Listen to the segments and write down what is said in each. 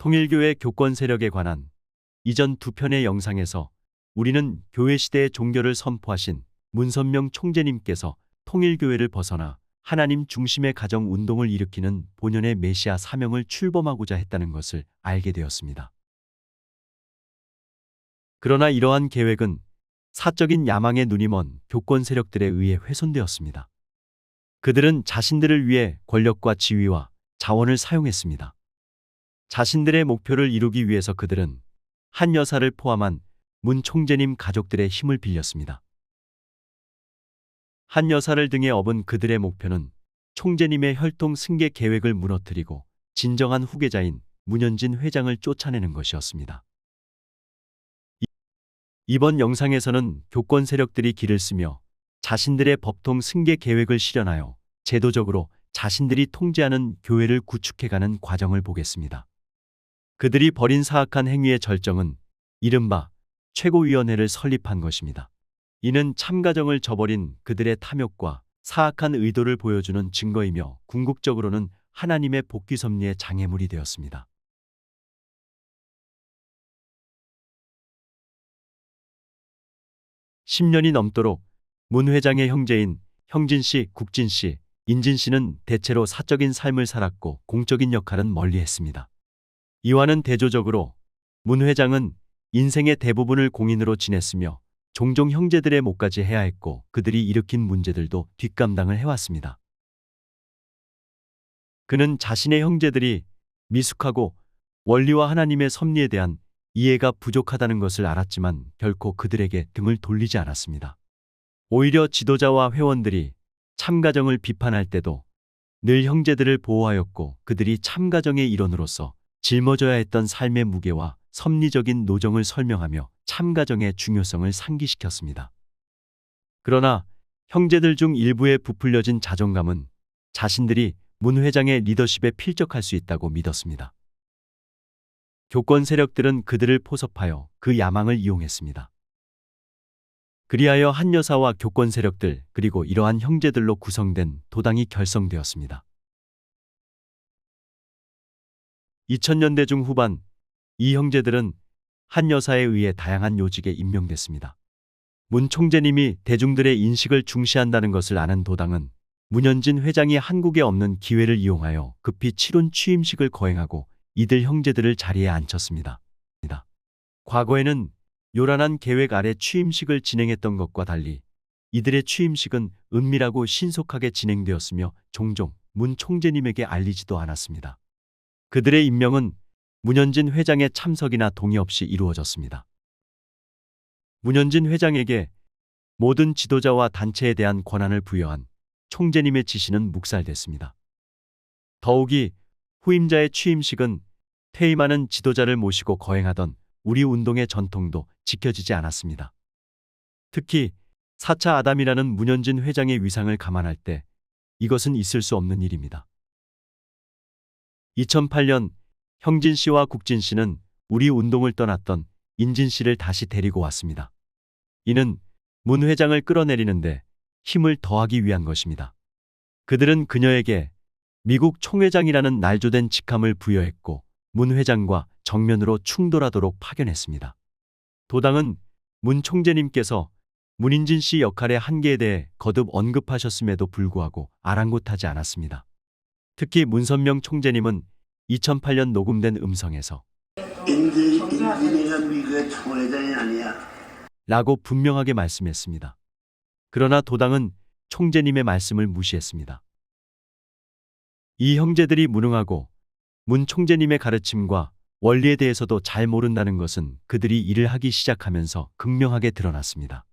통일교회 교권 세력에 관한 이전 두 편의 영상에서 우리는 교회 시대의 종교를 선포하신 문선명 총재님께서 통일교회를 벗어나 하나님 중심의 가정 운동을 일으키는 본연의 메시아 사명을 출범하고자 했다는 것을 알게 되었습니다. 그러나 이러한 계획은 사적인 야망에 눈이 먼 교권 세력들에 의해 훼손되었습니다. 그들은 자신들을 위해 권력과 지위와 자원을 사용했습니다. 자신들의 목표를 이루기 위해서 그들은 한 여사를 포함한 문 총재님 가족들의 힘을 빌렸습니다. 한 여사를 등에 업은 그들의 목표는 총재님의 혈통 승계 계획을 무너뜨리고 진정한 후계자인 문현진 회장을 쫓아내는 것이었습니다. 이번 영상에서는 교권 세력들이 길을 쓰며 자신들의 법통 승계 계획을 실현하여 제도적으로 자신들이 통제하는 교회를 구축해가는 과정을 보겠습니다. 그들이 벌인 사악한 행위의 절정은 이른바 최고위원회를 설립한 것입니다. 이는 참가정을 저버린 그들의 탐욕과 사악한 의도를 보여주는 증거이며 궁극적으로는 하나님의 복귀 섭리의 장애물이 되었습니다. (10년이) 넘도록 문 회장의 형제인 형진 씨, 국진 씨, 인진 씨는 대체로 사적인 삶을 살았고 공적인 역할은 멀리했습니다. 이와는 대조적으로 문 회장은 인생의 대부분을 공인으로 지냈으며 종종 형제들의 몫까지 해야 했고 그들이 일으킨 문제들도 뒷감당을 해왔습니다. 그는 자신의 형제들이 미숙하고 원리와 하나님의 섭리에 대한 이해가 부족하다는 것을 알았지만 결코 그들에게 등을 돌리지 않았습니다. 오히려 지도자와 회원들이 참가정을 비판할 때도 늘 형제들을 보호하였고 그들이 참가정의 일원으로서 짊어져야 했던 삶의 무게와 섭리적인 노정을 설명하며 참가정의 중요성을 상기시켰습니다. 그러나 형제들 중 일부에 부풀려진 자존감은 자신들이 문 회장의 리더십에 필적할 수 있다고 믿었습니다. 교권 세력들은 그들을 포섭하여 그 야망을 이용했습니다. 그리하여 한 여사와 교권 세력들 그리고 이러한 형제들로 구성된 도당이 결성되었습니다. 2000년대 중후반 이 형제들은 한 여사에 의해 다양한 요직에 임명됐습니다. 문 총재님이 대중들의 인식을 중시한다는 것을 아는 도당은 문현진 회장이 한국에 없는 기회를 이용하여 급히 치룬 취임식을 거행하고 이들 형제들을 자리에 앉혔습니다. 과거에는 요란한 계획 아래 취임식을 진행했던 것과 달리 이들의 취임식은 은밀하고 신속하게 진행되었으며 종종 문 총재님에게 알리지도 않았습니다. 그들의 임명은 문현진 회장의 참석이나 동의 없이 이루어졌습니다. 문현진 회장에게 모든 지도자와 단체에 대한 권한을 부여한 총재님의 지시는 묵살됐습니다. 더욱이 후임자의 취임식은 퇴임하는 지도자를 모시고 거행하던 우리 운동의 전통도 지켜지지 않았습니다. 특히 4차 아담이라는 문현진 회장의 위상을 감안할 때 이것은 있을 수 없는 일입니다. 2008년 형진 씨와 국진 씨는 우리 운동을 떠났던 인진 씨를 다시 데리고 왔습니다. 이는 문 회장을 끌어내리는데 힘을 더하기 위한 것입니다. 그들은 그녀에게 미국 총회장이라는 날조된 직함을 부여했고 문 회장과 정면으로 충돌하도록 파견했습니다. 도당은 문 총재님께서 문인진 씨 역할의 한계에 대해 거듭 언급하셨음에도 불구하고 아랑곳하지 않았습니다. 특히 문선명 총재님은 2008년 녹음된 음성에서 인진이가 미국의 총회장이 아니야 라고 분명하게 말씀했습니다. 그러나 도당은 총재님의 말씀을 무시했습니다. 이 형제들이 무능하고 문 총재님의 가르침과 원리에 대해서도 잘 모른다는 것은 그들이 일을 하기 시작하면서 극명하게 드러났습니다.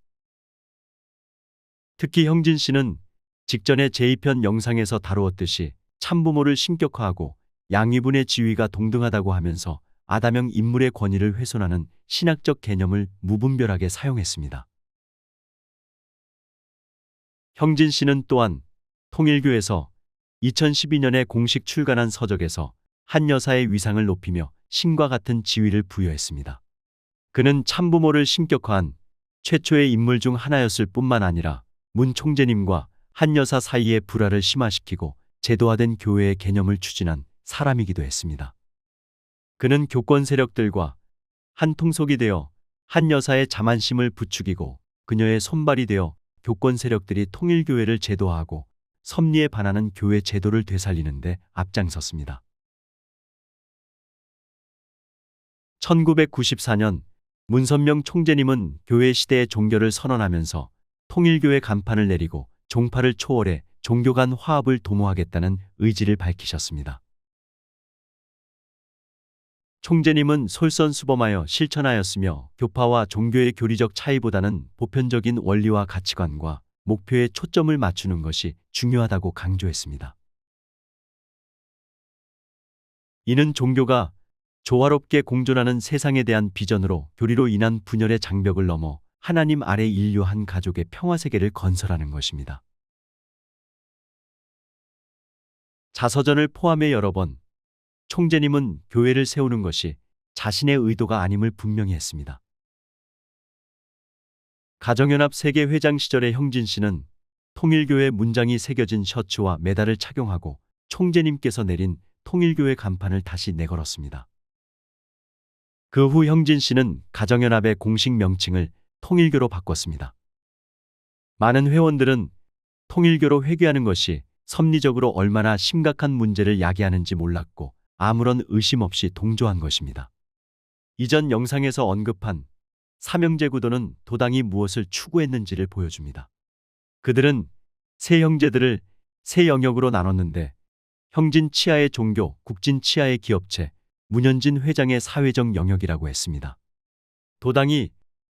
특히 형진 씨는 직전에 제2편 영상에서 다루었듯이 참부모를 신격화하고 양위분의 지위가 동등하다고 하면서 아담형 인물의 권위를 훼손하는 신학적 개념을 무분별하게 사용했습니다. 형진 씨는 또한 통일교에서 2012년에 공식 출간한 서적에서 한 여사의 위상을 높이며 신과 같은 지위를 부여했습니다. 그는 참부모를 신격화한 최초의 인물 중 하나였을 뿐만 아니라 문 총재님과 한 여사 사이의 불화를 심화시키고 제도화된 교회의 개념을 추진한 사람이기도 했습니다. 그는 교권 세력들과 한 통속이 되어 한 여사의 자만심을 부추기고 그녀의 손발이 되어 교권 세력들이 통일교회를 제도화하고 섭리에 반하는 교회 제도를 되살리는 데 앞장섰습니다. 1994년 문선명 총재님은 교회 시대의 종교를 선언하면서 통일교회 간판을 내리고 종파를 초월해 종교 간 화합을 도모하겠다는 의지를 밝히셨습니다. 총재님은 솔선수범하여 실천하였으며 교파와 종교의 교리적 차이보다는 보편적인 원리와 가치관과 목표에 초점을 맞추는 것이 중요하다고 강조했습니다. 이는 종교가 조화롭게 공존하는 세상에 대한 비전으로 교리로 인한 분열의 장벽을 넘어 하나님 아래 인류 한 가족의 평화세계를 건설하는 것입니다. 자서전을 포함해 여러 번 총재님은 교회를 세우는 것이 자신의 의도가 아님을 분명히 했습니다. 가정연합 세계회장 시절의 형진 씨는 통일교회 문장이 새겨진 셔츠와 메달을 착용하고 총재님께서 내린 통일교회 간판을 다시 내걸었습니다. 그 후 형진 씨는 가정연합의 공식 명칭을 통일교로 바꿨습니다. 많은 회원들은 통일교로 회귀하는 것이 섭리적으로 얼마나 심각한 문제를 야기하는지 몰랐고 아무런 의심 없이 동조한 것입니다. 이전 영상에서 언급한 삼형제 구도는 도당이 무엇을 추구했는지를 보여줍니다. 그들은 세 형제들을 세 영역으로 나눴는데 형진 치하의 종교, 국진 치하의 기업체, 문현진 회장의 사회적 영역이라고 했습니다. 도당이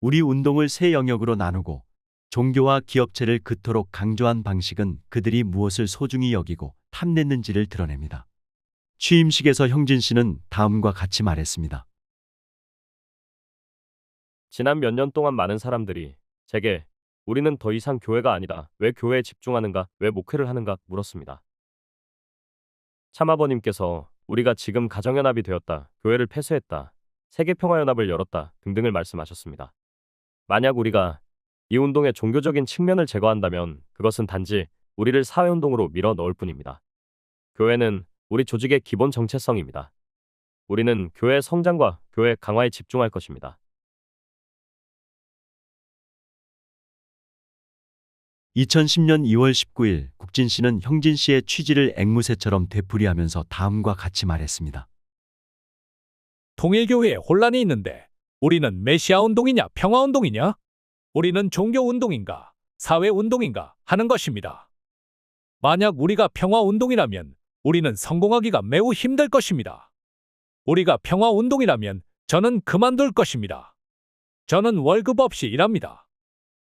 우리 운동을 세 영역으로 나누고 종교와 기업체를 그토록 강조한 방식은 그들이 무엇을 소중히 여기고 탐냈는지를 드러냅니다. 취임식에서 형진 씨는 다음과 같이 말했습니다. 지난 몇 년 동안 많은 사람들이 제게 우리는 더 이상 교회가 아니다. 왜 교회에 집중하는가? 왜 목회를 하는가? 물었습니다. 참아버님께서 우리가 지금 가정연합이 되었다. 교회를 폐쇄했다. 세계평화연합을 열었다. 등등을 말씀하셨습니다. 만약 우리가 이 운동의 종교적인 측면을 제거한다면 그것은 단지 우리를 사회운동으로 밀어 넣을 뿐입니다. 교회는 우리 조직의 기본 정체성입니다. 우리는 교회의 성장과 교회 강화에 집중할 것입니다. 2010년 2월 19일 국진 씨는 형진 씨의 취지를 앵무새처럼 되풀이하면서 다음과 같이 말했습니다. 통일교회에 혼란이 있는데 우리는 메시아 운동이냐 평화 운동이냐? 우리는 종교 운동인가 사회 운동인가 하는 것입니다. 만약 우리가 평화 운동이라면 우리는 성공하기가 매우 힘들 것입니다. 우리가 평화 운동이라면 저는 그만둘 것입니다. 저는 월급 없이 일합니다.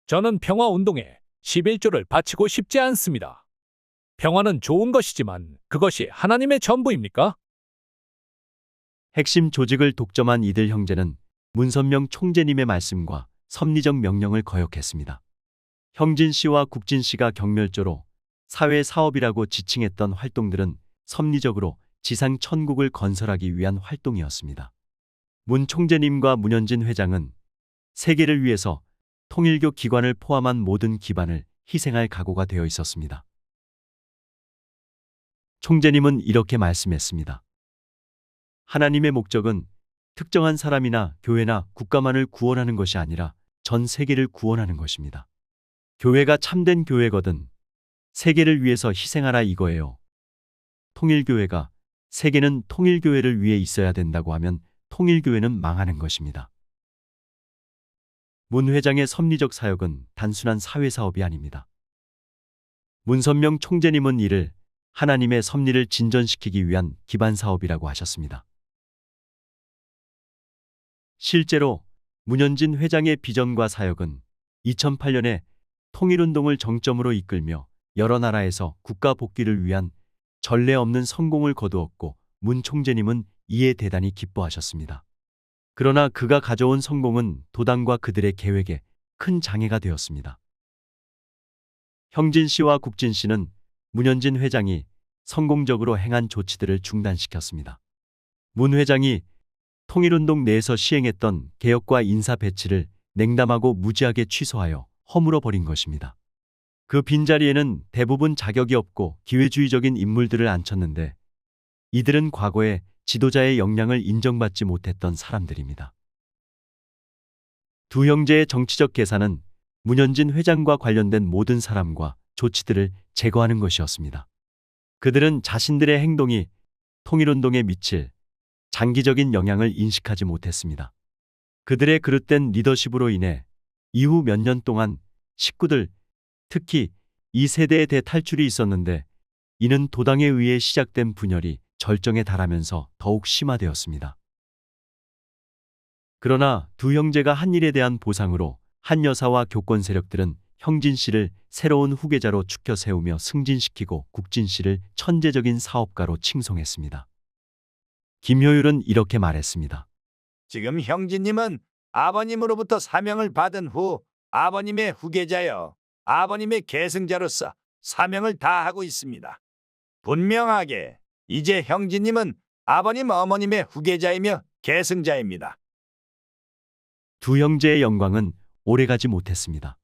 저는 평화 운동에 11조를 바치고 싶지 않습니다. 평화는 좋은 것이지만 그것이 하나님의 전부입니까? 핵심 조직을 독점한 이들 형제는 문선명 총재님의 말씀과 섭리적 명령을 거역했습니다. 형진 씨와 국진 씨가 경멸조로 사회 사업이라고 지칭했던 활동들은 섭리적으로 지상 천국을 건설하기 위한 활동이었습니다. 문 총재님과 문현진 회장은 세계를 위해서 통일교 기관을 포함한 모든 기반을 희생할 각오가 되어 있었습니다. 총재님은 이렇게 말씀했습니다. 하나님의 목적은 특정한 사람이나 교회나 국가만을 구원하는 것이 아니라 전 세계를 구원하는 것입니다. 교회가 참된 교회거든 세계를 위해서 희생하라 이거예요. 통일교회가 세계는 통일교회를 위해 있어야 된다고 하면 통일교회는 망하는 것입니다. 문 회장의 섭리적 사역은 단순한 사회사업이 아닙니다. 문선명 총재님은 이를 하나님의 섭리를 진전시키기 위한 기반 사업이라고 하셨습니다. 실제로 문현진 회장의 비전과 사역은 2008년에 통일운동을 정점으로 이끌며 여러 나라에서 국가 복귀를 위한 전례 없는 성공을 거두었고 문 총재님은 이에 대단히 기뻐하셨습니다. 그러나 그가 가져온 성공은 도당과 그들의 계획에 큰 장애가 되었습니다. 형진 씨와 국진 씨는 문현진 회장이 성공적으로 행한 조치들을 중단시켰습니다. 문 회장이 통일운동 내에서 시행했던 개혁과 인사 배치를 냉담하고 무지하게 취소하여 허물어 버린 것입니다. 그 빈자리에는 대부분 자격이 없고 기회주의적인 인물들을 앉혔는데 이들은 과거에 지도자의 역량을 인정받지 못했던 사람들입니다. 두 형제의 정치적 계산은 문현진 회장과 관련된 모든 사람과 조치들을 제거하는 것이었습니다. 그들은 자신들의 행동이 통일운동에 미칠 장기적인 영향을 인식하지 못했습니다. 그들의 그릇된 리더십으로 인해 이후 몇 년 동안 식구들, 특히 이 세대의 대탈출이 있었는데 이는 도당에 의해 시작된 분열이 절정에 달하면서 더욱 심화되었습니다. 그러나 두 형제가 한 일에 대한 보상으로 한 여사와 교권 세력들은 형진 씨를 새로운 후계자로 추켜 세우며 승진시키고 국진 씨를 천재적인 사업가로 칭송했습니다. 김효율은 이렇게 말했습니다. 지금 형제님은 아버님으로부터 사명을 받은 후 아버님의 후계자여 아버님의 계승자로서 사명을 다하고 있습니다. 분명하게 이제 형제님은 아버님 어머님의 후계자이며 계승자입니다. 두 형제의 영광은 오래가지 못했습니다.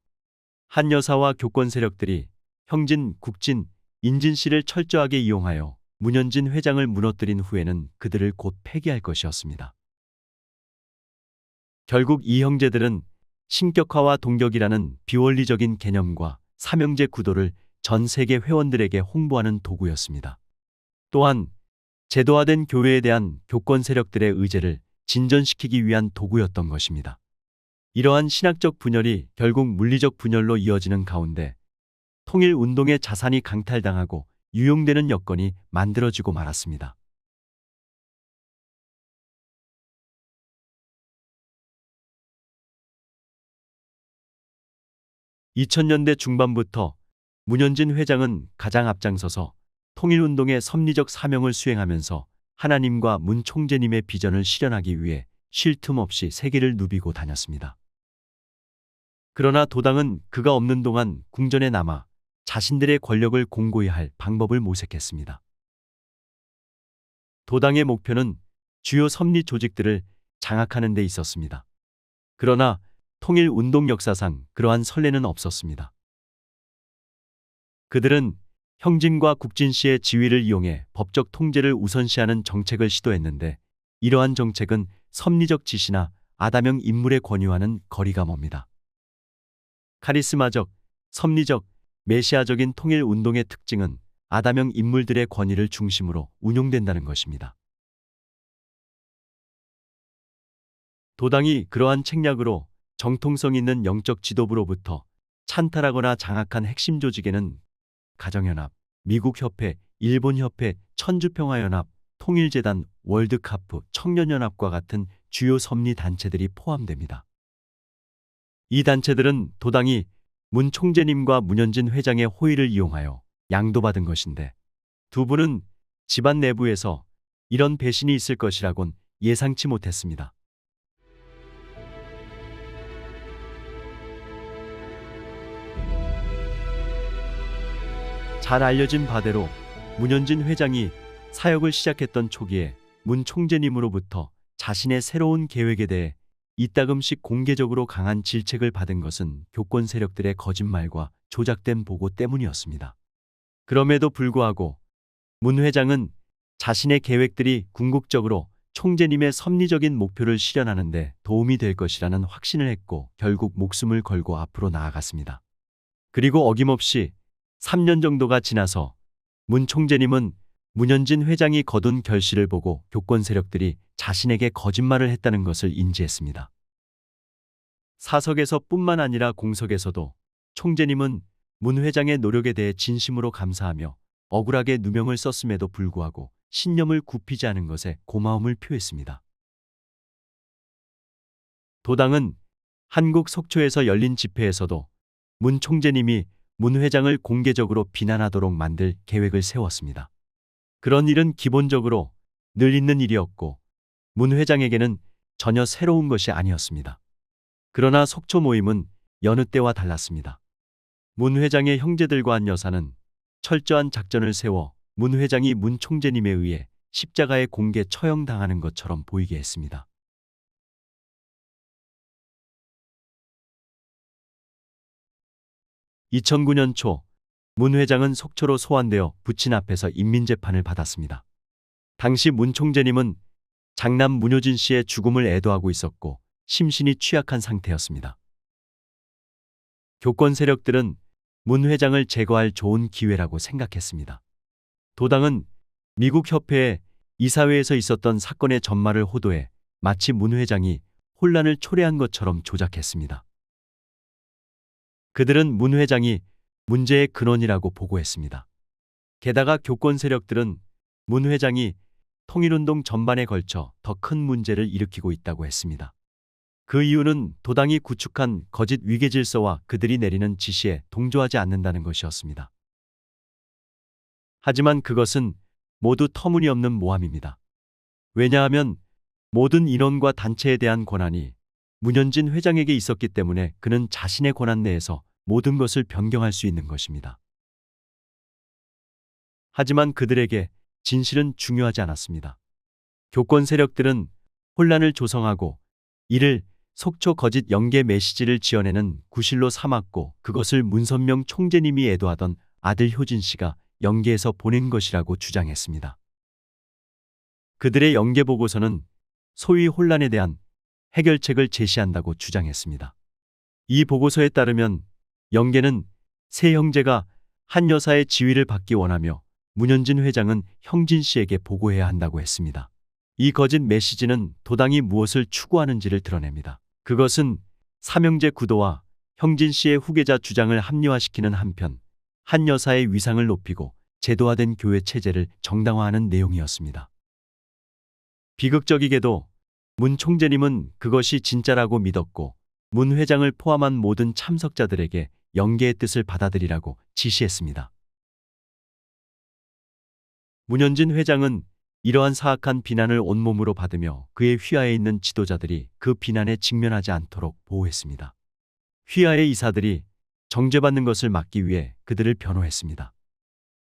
한 여사와 교권 세력들이 형진, 국진, 인진 씨를 철저하게 이용하여 문현진 회장을 무너뜨린 후에는 그들을 곧 폐기할 것이었습니다. 결국 이 형제들은 신격화와 동격이라는 비원리적인 개념과 삼형제 구도를 전 세계 회원들에게 홍보하는 도구였습니다. 또한 제도화된 교회에 대한 교권 세력들의 의제를 진전시키기 위한 도구였던 것입니다. 이러한 신학적 분열이 결국 물리적 분열로 이어지는 가운데 통일운동의 자산이 강탈당하고 유용되는 여건이 만들어지고 말았습니다. (2000년대) 중반부터 문현진 회장은 가장 앞장서서 통일운동의 섭리적 사명을 수행하면서 하나님과 문 총재님의 비전을 실현하기 위해 쉴 틈 없이 세계를 누비고 다녔습니다. 그러나 도당은 그가 없는 동안 궁전에 남아 자신들의 권력을 공고히 할 방법을 모색했습니다. 도당의 목표는 주요 섭리 조직들을 장악하는 데 있었습니다. 그러나 통일운동 역사상 그러한 선례는 없었습니다. 그들은 형진과 국진 씨의 지위를 이용해 법적 통제를 우선시하는 정책을 시도했는데 이러한 정책은 섭리적 지시나 아담형 인물의 권유와는 거리가 멉니다. 카리스마적, 섭리적, 메시아적인 통일운동의 특징은 아담형 인물들의 권위를 중심으로 운용된다는 것입니다. 도당이 그러한 책략으로 정통성 있는 영적 지도부로부터 찬탈하거나 장악한 핵심 조직에는 가정연합, 미국협회, 일본협회, 천주평화연합, 통일재단, 월드카프, 청년연합과 같은 주요 섭리 단체들이 포함됩니다. 이 단체들은 도당이 문 총재님과 문현진 회장의 호의를 이용하여 양도받은 것인데 두 분은 집안 내부에서 이런 배신이 있을 것이라곤 예상치 못했습니다. 잘 알려진 바대로 문현진 회장이 사역을 시작했던 초기에 문 총재님으로부터 자신의 새로운 계획에 대해 이따금씩 공개적으로 강한 질책을 받은 것은 교권 세력들의 거짓말과 조작된 보고 때문이었습니다. 그럼에도 불구하고 문 회장은 자신의 계획들이 궁극적으로 총재님의 섭리적인 목표를 실현하는 데 도움이 될 것이라는 확신을 했고 결국 목숨을 걸고 앞으로 나아갔습니다. 그리고 어김없이 3년 정도가 지나서 문 총재님은 문현진 회장이 거둔 결실을 보고 교권 세력들이 자신에게 거짓말을 했다는 것을 인지했습니다. 사석에서 뿐만 아니라 공석에서도 총재님은 문 회장의 노력에 대해 진심으로 감사하며 억울하게 누명을 썼음에도 불구하고 신념을 굽히지 않은 것에 고마움을 표했습니다. 도당은 한국 속초에서 열린 집회에서도 문 총재님이 문 회장을 공개적으로 비난하도록 만들 계획을 세웠습니다. 그런 일은 기본적으로 늘 있는 일이었고 문 회장에게는 전혀 새로운 것이 아니었습니다. 그러나 속초 모임은 여느 때와 달랐습니다. 문 회장의 형제들과 한 여사는 철저한 작전을 세워 문 회장이 문 총재님에 의해 십자가에 공개 처형당하는 것처럼 보이게 했습니다. (2009년) 초 문 회장은 속초로 소환되어 부친 앞에서 인민재판을 받았습니다. 당시 문 총재님은 장남 문효진 씨의 죽음을 애도하고 있었고 심신이 취약한 상태였습니다. 교권 세력들은 문 회장을 제거할 좋은 기회라고 생각했습니다. 도당은 미국 협회의 이사회에서 있었던 사건의 전말을 호도해 마치 문 회장이 혼란을 초래한 것처럼 조작했습니다. 그들은 문 회장이 문제의 근원이라고 보고했습니다. 게다가 교권 세력들은 문 회장이 통일운동 전반에 걸쳐 더 큰 문제를 일으키고 있다고 했습니다. 그 이유는 도당이 구축한 거짓 위계질서와 그들이 내리는 지시에 동조하지 않는다는 것이었습니다. 하지만 그것은 모두 터무니없는 모함입니다. 왜냐하면 모든 인원과 단체에 대한 권한이 문현진 회장에게 있었기 때문에 그는 자신의 권한 내에서 모든 것을 변경할 수 있는 것입니다. 하지만 그들에게 진실은 중요하지 않았습니다. 교권 세력들은 혼란을 조성하고 이를 속초 거짓 연계 메시지를 지어내는 구실로 삼았고 그것을 문선명 총재님이 애도하던 아들 효진 씨가 연계해서 보낸 것이라고 주장했습니다. 그들의 연계 보고서는 소위 혼란에 대한 해결책을 제시한다고 주장했습니다. 이 보고서에 따르면 연계는 세 형제가 한 여사의 지위를 받기 원하며 문현진 회장은 형진 씨에게 보고해야 한다고 했습니다. 이 거짓 메시지는 도당이 무엇을 추구하는지를 드러냅니다. 그것은 삼형제 구도와 형진 씨의 후계자 주장을 합리화시키는 한편 한 여사의 위상을 높이고 제도화된 교회 체제를 정당화하는 내용이었습니다. 비극적이게도 문 총재님은 그것이 진짜라고 믿었고 문 회장을 포함한 모든 참석자들에게 연계의 뜻을 받아들이라고 지시했습니다. 문현진 회장은 이러한 사악한 비난을 온몸으로 받으며 그의 휘하에 있는 지도자들이 그 비난에 직면하지 않도록 보호했습니다. 휘하의 이사들이 정죄받는 것을 막기 위해 그들을 변호했습니다.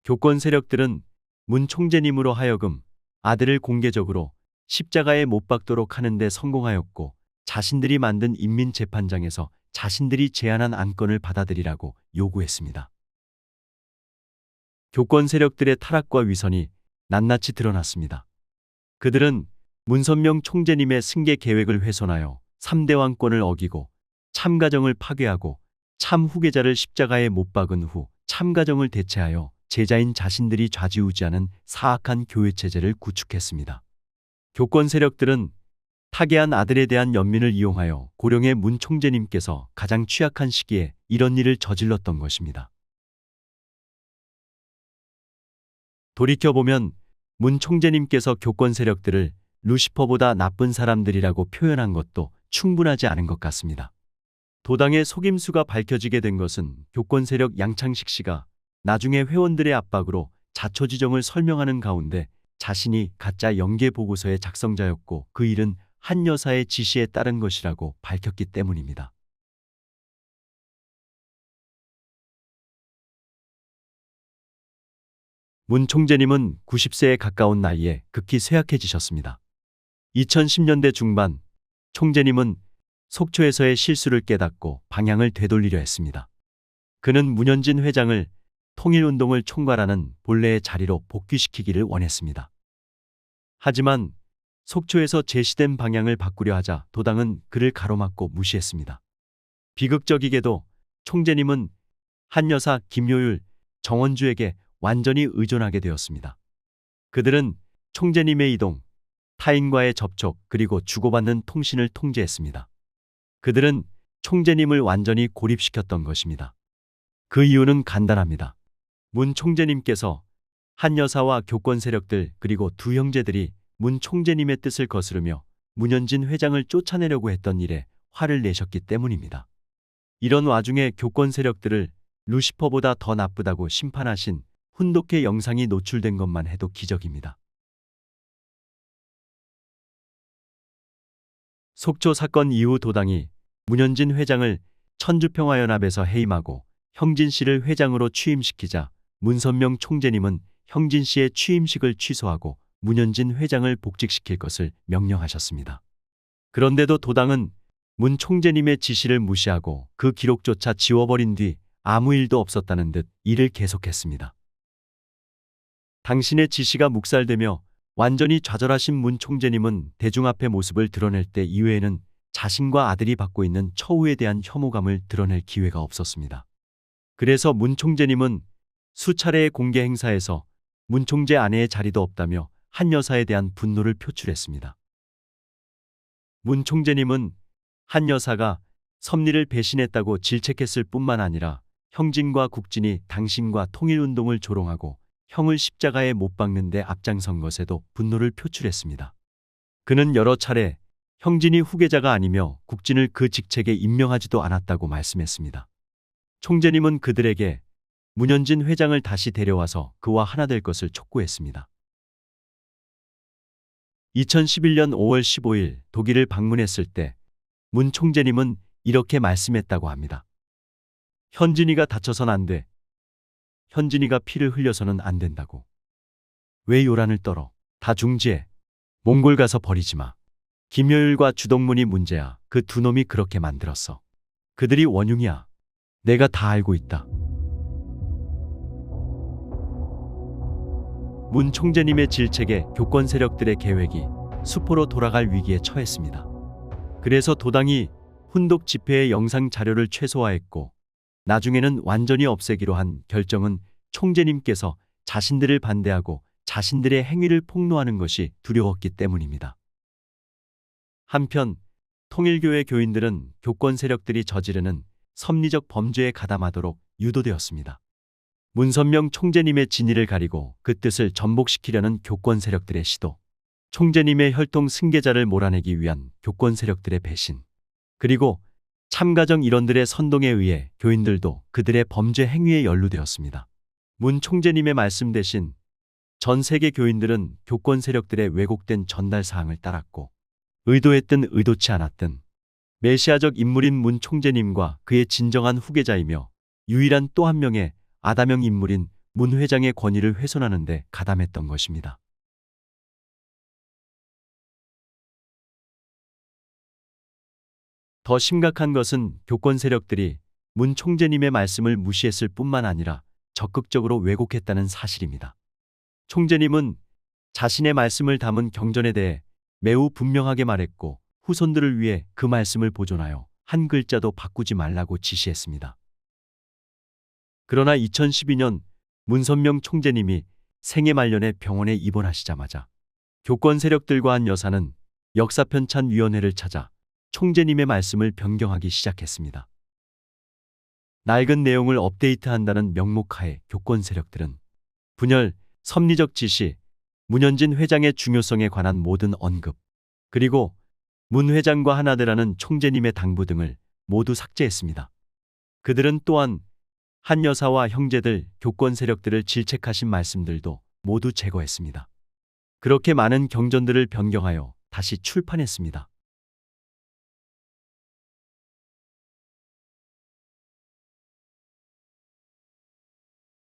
교권 세력들은 문 총재님으로 하여금 아들을 공개적으로 십자가에 못 박도록 하는 데 성공하였고 자신들이 만든 인민재판장에서 자신들이 제안한 안건을 받아들이라고 요구했습니다. 교권 세력들의 타락과 위선이 낱낱이 드러났습니다. 그들은 문선명 총재님의 승계 계획을 훼손하여 3대 왕권을 어기고 참가정을 파괴하고 참 후계자를 십자가에 못 박은 후 참가정을 대체하여 제자인 자신들이 좌지우지하는 사악한 교회체제를 구축했습니다. 교권 세력들은 타계한 아들에 대한 연민을 이용하여 고령의 문 총재님께서 가장 취약한 시기에 이런 일을 저질렀던 것입니다. 돌이켜보면 문 총재님께서 교권 세력들을 루시퍼보다 나쁜 사람들이라고 표현한 것도 충분하지 않은 것 같습니다. 도당의 속임수가 밝혀지게 된 것은 교권 세력 양창식 씨가 나중에 회원들의 압박으로 자초지정을 설명하는 가운데 자신이 가짜 연계 보고서의 작성자였고 그 일은 한 여사의 지시에 따른 것이라고 밝혔기 때문입니다. 문 총재님은 90세에 가까운 나이에 극히 쇠약해지셨습니다. 2010년대 중반 총재님은 속초에서의 실수를 깨닫고 방향을 되돌리려 했습니다. 그는 문현진 회장을 통일운동을 총괄하는 본래의 자리로 복귀시키기를 원했습니다. 하지만 속초에서 제시된 방향을 바꾸려 하자 도당은 그를 가로막고 무시했습니다. 비극적이게도 총재님은 한 여사 김요율, 정원주에게 완전히 의존하게 되었습니다. 그들은 총재님의 이동, 타인과의 접촉 그리고 주고받는 통신을 통제했습니다. 그들은 총재님을 완전히 고립시켰던 것입니다. 그 이유는 간단합니다. 문 총재님께서 한 여사와 교권 세력들 그리고 두 형제들이 문 총재님의 뜻을 거스르며 문현진 회장을 쫓아내려고 했던 일에 화를 내셨기 때문입니다. 이런 와중에 교권 세력들을 루시퍼보다 더 나쁘다고 심판하신 훈독회 영상이 노출된 것만 해도 기적입니다. 속초 사건 이후 도당이 문현진 회장을 천주평화연합에서 해임하고 형진 씨를 회장으로 취임시키자 문선명 총재님은 형진 씨의 취임식을 취소하고 문현진 회장을 복직시킬 것을 명령하셨습니다. 그런데도 도당은 문 총재님의 지시를 무시하고 그 기록조차 지워버린 뒤 아무 일도 없었다는 듯 일을 계속했습니다. 당신의 지시가 묵살되며 완전히 좌절하신 문 총재님은 대중 앞에 모습을 드러낼 때 이외에는 자신과 아들이 받고 있는 처우에 대한 혐오감을 드러낼 기회가 없었습니다. 그래서 문 총재님은 수차례의 공개 행사에서 문 총재 아내의 자리도 없다며 한 여사에 대한 분노를 표출했습니다. 문 총재님은 한 여사가 섭리를 배신했다고 질책했을 뿐만 아니라 형진과 국진이 당신과 통일운동을 조롱하고 형을 십자가에 못 박는 데 앞장선 것에도 분노를 표출했습니다. 그는 여러 차례 형진이 후계자가 아니며 국진을 그 직책에 임명하지도 않았다고 말씀했습니다. 총재님은 그들에게 문현진 회장을 다시 데려와서 그와 하나 될 것을 촉구했습니다. 2011년 5월 15일 독일을 방문했을 때 문 총재님은 이렇게 말씀했다고 합니다. 현진이가 다쳐선 안 돼. 현진이가 피를 흘려서는 안 된다고. 왜 요란을 떨어? 다 중지해. 몽골 가서 버리지 마. 김여율과 주동문이 문제야. 그 두 놈이 그렇게 만들었어. 그들이 원흉이야. 내가 다 알고 있다. 문 총재님의 질책에 교권 세력들의 계획이 수포로 돌아갈 위기에 처했습니다. 그래서 도당이 훈독 집회의 영상 자료를 최소화했고 나중에는 완전히 없애기로 한 결정은 총재님께서 자신들을 반대하고 자신들의 행위를 폭로하는 것이 두려웠기 때문입니다. 한편 통일교회 교인들은 교권 세력들이 저지르는 섭리적 범죄에 가담하도록 유도되었습니다. 문선명 총재님의 진위를 가리고 그 뜻을 전복시키려는 교권 세력들의 시도, 총재님의 혈통 승계자를 몰아내기 위한 교권 세력들의 배신, 그리고 참가정 일원들의 선동에 의해 교인들도 그들의 범죄 행위에 연루되었습니다. 문 총재님의 말씀 대신 전 세계 교인들은 교권 세력들의 왜곡된 전달 사항을 따랐고 의도했든 의도치 않았든 메시아적 인물인 문 총재님과 그의 진정한 후계자이며 유일한 또 한 명의 아담형 인물인 문 회장의 권위를 훼손하는 데 가담했던 것입니다. 더 심각한 것은 교권 세력들이 문 총재님의 말씀을 무시했을 뿐만 아니라 적극적으로 왜곡했다는 사실입니다. 총재님은 자신의 말씀을 담은 경전에 대해 매우 분명하게 말했고 후손들을 위해 그 말씀을 보존하여 한 글자도 바꾸지 말라고 지시했습니다. 그러나 2012년 문선명 총재님이 생애 말년에 병원에 입원하시자마자 교권 세력들과 한 여사는 역사편찬 위원회를 찾아 총재님의 말씀을 변경하기 시작했습니다. 낡은 내용을 업데이트한다는 명목하에 교권 세력들은 분열, 섭리적 지시, 문현진 회장의 중요성에 관한 모든 언급, 그리고 문 회장과 하나 되라는 총재님의 당부 등을 모두 삭제했습니다. 그들은 또한 한 여사와 형제들, 교권 세력들을 질책하신 말씀들도 모두 제거했습니다. 그렇게 많은 경전들을 변경하여 다시 출판했습니다.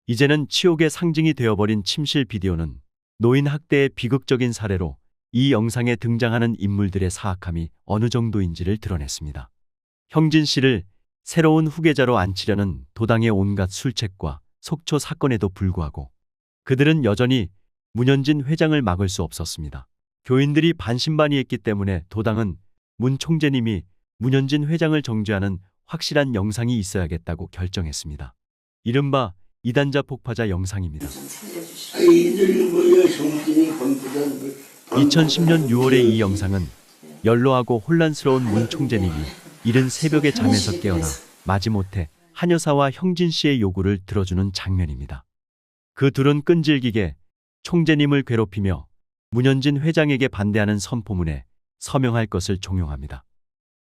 이제는 치욕의 상징이 되어버린 침실 비디오는 노인 학대의 비극적인 사례로 이 영상에 등장하는 인물들의 사악함이 어느 정도인지를 드러냈습니다. 형진 씨를 새로운 후계자로 앉히려는 도당의 온갖 술책과 속초 사건에도 불구하고 그들은 여전히 문현진 회장을 막을 수 없었습니다. 교인들이 반신반의했기 때문에 도당은 문 총재님이 문현진 회장을 정죄하는 확실한 영상이 있어야겠다고 결정했습니다. 이른바 이단자 폭파자 영상입니다. 2010년 6월의 이 영상은 연로하고 혼란스러운 문 총재님이 이른 새벽에 잠에서 깨어나 마지못해 한 여사와 형진 씨의 요구를 들어주는 장면입니다. 그 둘은 끈질기게 총재님을 괴롭히며 문현진 회장에게 반대하는 선포문에 서명할 것을 종용합니다.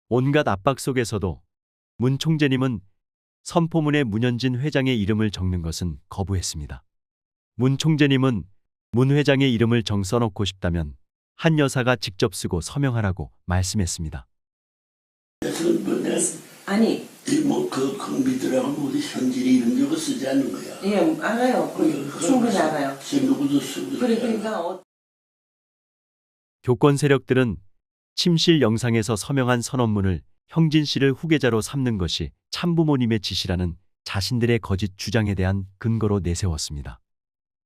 온갖 압박 속에서도 문 총재님은 선포문에 문현진 회장의 이름을 적는 것은 거부했습니다. 문 총재님은 문 회장의 이름을 정 써놓고 싶다면 한 여사가 직접 쓰고 서명하라고 말씀했습니다. 아니, 그 믿으라고 우리 현진이 이런 적을 쓰지 않는 거야. 예, 알아요. 충분히 알아요. 누구도 쓰고. 그러니까 교권 세력들은 침실 영상에서 서명한 선언문을 형진 씨를 후계자로 삼는 것이 참부모님의 지시라는 자신들의 거짓 주장에 대한 근거로 내세웠습니다.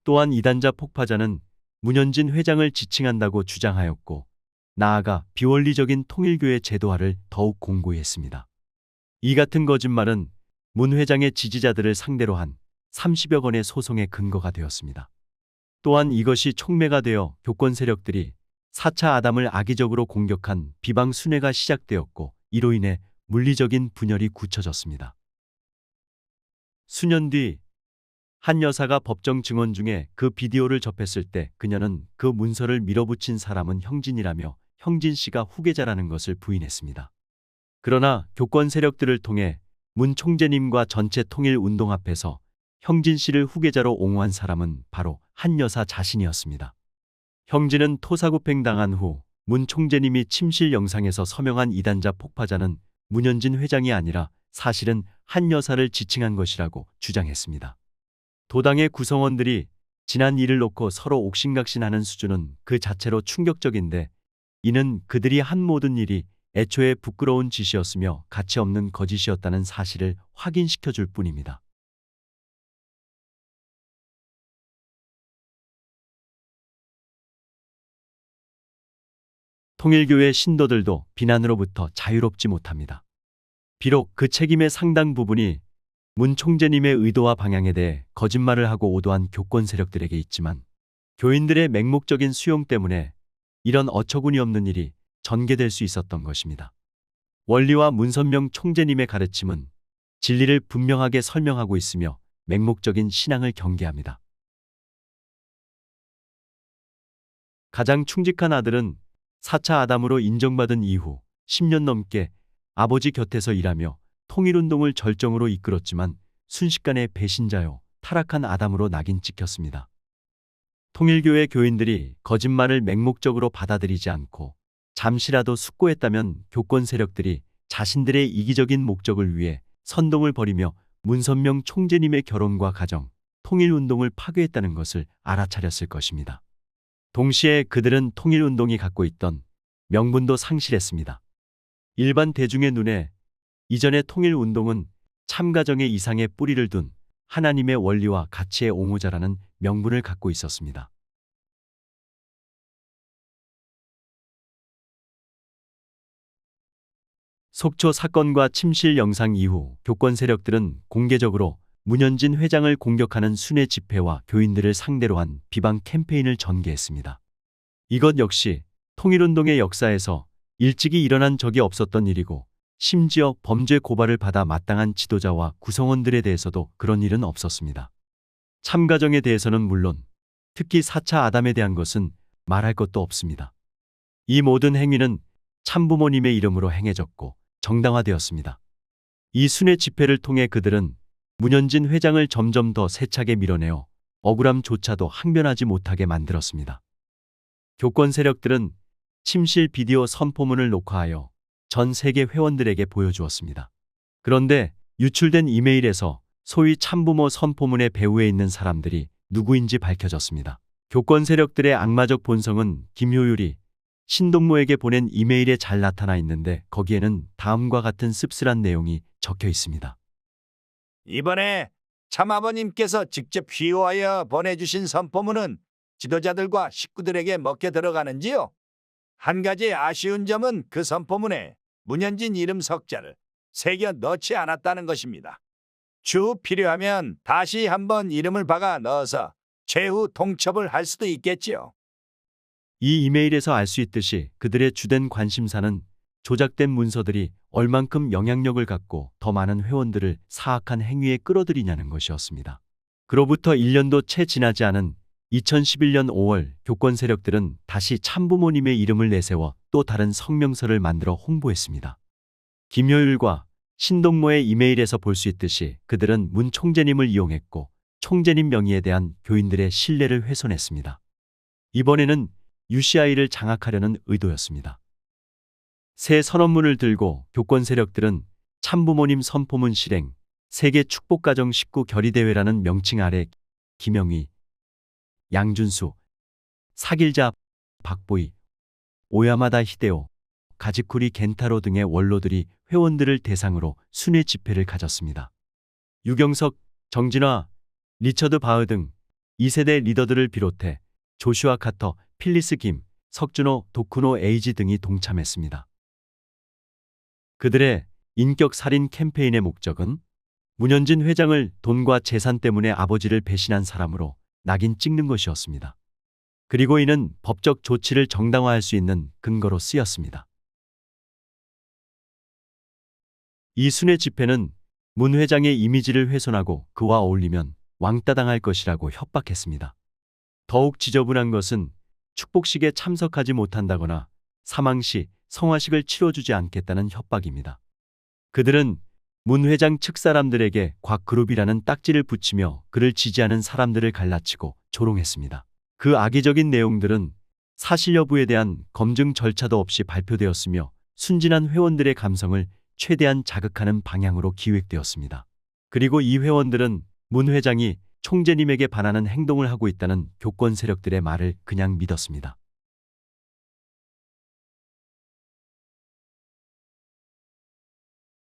또한 이단자 폭파자는 문현진 회장을 지칭한다고 주장하였고 나아가 비원리적인 통일교회 제도화를 더욱 공고히 했습니다. 이 같은 거짓말은 문 회장의 지지자들을 상대로 한 30여 건의 소송의 근거가 되었습니다. 또한 이것이 촉매가 되어 교권 세력들이 4차 아담을 악의적으로 공격한 비방 순회가 시작되었고 이로 인해 물리적인 분열이 굳혀졌습니다. 수년 뒤 한 여사가 법정 증언 중에 그 비디오를 접했을 때 그녀는 그 문서를 밀어붙인 사람은 형진이라며 형진 씨가 후계자라는 것을 부인했습니다. 그러나 교권 세력들을 통해 문 총재님과 전체 통일운동 앞에서 형진 씨를 후계자로 옹호한 사람은 바로 한 여사 자신이었습니다. 형진은 토사구팽 당한 후 문 총재님이 침실 영상에서 서명한 이단자 폭파자는 문현진 회장이 아니라 사실은 한 여사를 지칭한 것이라고 주장했습니다. 도당의 구성원들이 지난 일을 놓고 서로 옥신각신하는 수준은 그 자체로 충격적인데 이는 그들이 한 모든 일이 애초에 부끄러운 짓이었으며 가치 없는 거짓이었다는 사실을 확인시켜 줄 뿐입니다. 통일교회 신도들도 비난으로부터 자유롭지 못합니다. 비록 그 책임의 상당 부분이 문 총재님의 의도와 방향에 대해 거짓말을 하고 오도한 교권 세력들에게 있지만 교인들의 맹목적인 수용 때문에 이런 어처구니 없는 일이 전개될 수 있었던 것입니다. 원리와 문선명 총재님의 가르침은 진리를 분명하게 설명하고 있으며 맹목적인 신앙을 경계합니다. 가장 충직한 아들은 4차 아담으로 인정받은 이후 10년 넘게 아버지 곁에서 일하며 통일운동을 절정으로 이끌었지만 순식간에 배신자요 타락한 아담으로 낙인 찍혔습니다. 통일교회 교인들이 거짓말을 맹목적으로 받아들이지 않고 잠시라도 숙고했다면 교권 세력들이 자신들의 이기적인 목적을 위해 선동을 벌이며 문선명 총재님의 결혼과 가정, 통일운동을 파괴했다는 것을 알아차렸을 것입니다. 동시에 그들은 통일운동이 갖고 있던 명분도 상실했습니다. 일반 대중의 눈에 이전의 통일운동은 참가정의 이상의 뿌리를 둔 하나님의 원리와 가치의 옹호자라는 명분을 갖고 있었습니다. 속초 사건과 침실 영상 이후 교권 세력들은 공개적으로 문현진 회장을 공격하는 순회 집회와 교인들을 상대로 한 비방 캠페인을 전개했습니다. 이것 역시 통일운동의 역사에서 일찍이 일어난 적이 없었던 일이고 심지어 범죄 고발을 받아 마땅한 지도자와 구성원들에 대해서도 그런 일은 없었습니다. 참가정에 대해서는 물론 특히 4차 아담에 대한 것은 말할 것도 없습니다. 이 모든 행위는 참부모님의 이름으로 행해졌고 정당화되었습니다. 이 순회 집회를 통해 그들은 문현진 회장을 점점 더 세차게 밀어내어 억울함조차도 항변하지 못하게 만들었습니다. 교권 세력들은 침실 비디오 선포문을 녹화하여 전 세계 회원들에게 보여주었습니다. 그런데 유출된 이메일에서 소위 참부모 선포문의 배후에 있는 사람들이 누구인지 밝혀졌습니다. 교권 세력들의 악마적 본성은 김효율이 신동모에게 보낸 이메일에 잘 나타나 있는데 거기에는 다음과 같은 씁쓸한 내용이 적혀 있습니다. 이번에 참아버님께서 직접 휘호하여 보내주신 선포문은 지도자들과 식구들에게 먹혀 들어가는지요? 한 가지 아쉬운 점은 그 선포문에 문현진 이름 석자를 새겨 넣지 않았다는 것입니다. 추후 필요하면 다시 한번 이름을 박아 넣어서 최후 통첩을 할 수도 있겠지요. 이 이메일에서 알 수 있듯이 그들의 주된 관심사는 조작된 문서들이 얼만큼 영향력을 갖고 더 많은 회원들을 사악한 행위에 끌어들이냐는 것이었습니다. 그로부터 1년도 채 지나지 않은 2011년 5월 교권 세력들은 다시 참부모님의 이름을 내세워 또 다른 성명서를 만들어 홍보했습니다. 김효율과 신동모의 이메일에서 볼 수 있듯이 그들은 문 총재님을 이용했고 총재님 명의에 대한 교인들의 신뢰를 훼손했습니다. 이번에는 UCI를 장악하려는 의도였습니다. 새 선언문을 들고 교권 세력들은 참부모님 선포문 실행, 세계 축복가정 식구 결의대회라는 명칭 아래 김영희, 양준수, 사길자, 박보희, 오야마다 히데오, 가지쿠리 겐타로 등의 원로들이 회원들을 대상으로 순회 집회를 가졌습니다. 유경석, 정진화, 리처드 바흐 등 2세대 리더들을 비롯해 조슈아 카터, 필리스 김, 석준호, 도쿠노 에이지 등이 동참했습니다. 그들의 인격 살인 캠페인의 목적은 문현진 회장을 돈과 재산 때문에 아버지를 배신한 사람으로 낙인 찍는 것이었습니다. 그리고 이는 법적 조치를 정당화할 수 있는 근거로 쓰였습니다. 이 순회 집회는 문 회장의 이미지를 훼손하고 그와 어울리면 왕따 당할 것이라고 협박했습니다. 더욱 지저분한 것은 축복식에 참석하지 못한다거나 사망 시 성화식을 치러주지 않겠다는 협박입니다. 그들은 문 회장 측 사람들에게 곽그룹이라는 딱지를 붙이며 그를 지지하는 사람들을 갈라치고 조롱했습니다. 그 악의적인 내용들은 사실 여부에 대한 검증 절차도 없이 발표되었으며 순진한 회원들의 감성을 최대한 자극하는 방향으로 기획되었습니다. 그리고 이 회원들은 문 회장이 총재님에게 반하는 행동을 하고 있다는 교권 세력들의 말을 그냥 믿었습니다.